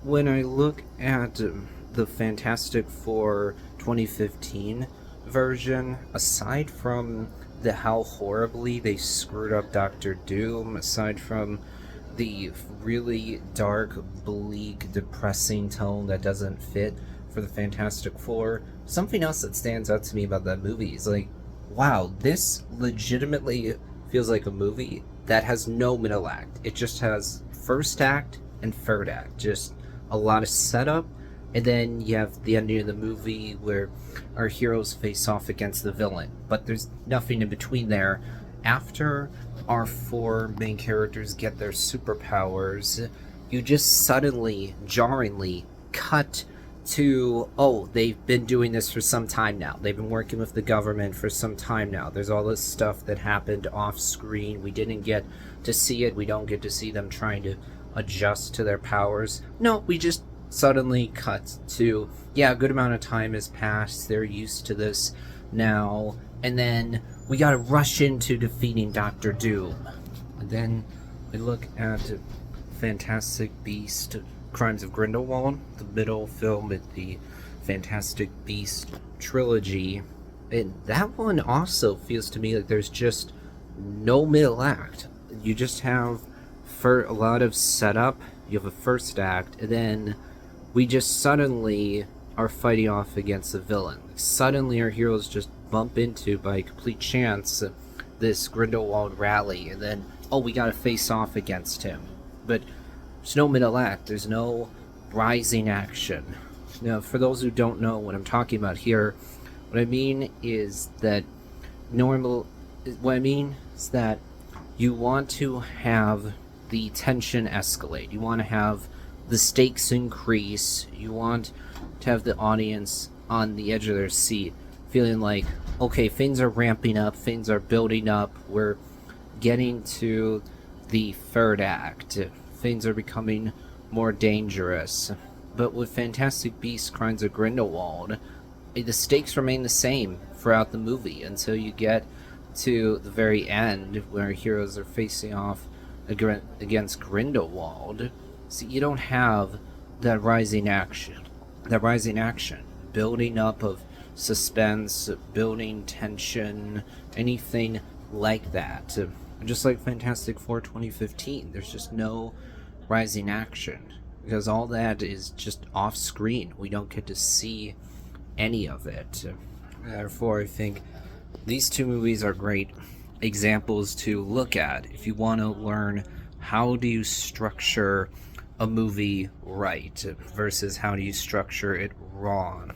when I look at the Fantastic Four 2015 version, aside from how horribly they screwed up Doctor Doom, aside from the really dark, bleak, depressing tone that doesn't fit for the Fantastic Four, something else that stands out to me about that movie is like, wow, this legitimately feels like a movie that has no middle act. It just has first act and third act. Just a lot of setup, and then you have the ending of the movie where our heroes face off against the villain. But there's nothing in between there. After our four main characters get their superpowers, you just suddenly, jarringly cut to, oh, they've been doing this for some time now. They've been working with the government for some time now. There's all this stuff that happened off screen. We didn't get to see it. We don't get to see them trying to adjust to their powers. No, we just suddenly cut to, yeah, a good amount of time has passed. They're used to this now. And then we gotta rush into defeating Doctor Doom. And then we look at Fantastic Beast Crimes of Grindelwald, the middle film in the Fantastic Beast trilogy. And that one also feels to me like there's just no middle act. You just have for a lot of setup, you have a first act, and then we just suddenly are fighting off against the villain. Suddenly our heroes just bump into, by complete chance, this Grindelwald rally, and then, oh, we gotta face off against him. But there's no middle act, there's no rising action. Now, for those who don't know what I'm talking about here, what I mean is that you want to have the tension escalate. You want to have the stakes increase. You want to have the audience on the edge of their seat, feeling like, okay, things are ramping up, things are building up, we're getting to the third act, things are becoming more dangerous. But with Fantastic Beasts Crimes of Grindelwald, the stakes remain the same throughout the movie until you get to the very end where heroes are facing off against Grindelwald. So you don't have that rising action. Building up of suspense, building tension, anything like that. Just like Fantastic Four 2015, there's just no rising action. Because all that is just off screen. We don't get to see any of it. Therefore, I think these two movies are great examples to look at if you want to learn how do you structure a movie right versus how do you structure it wrong.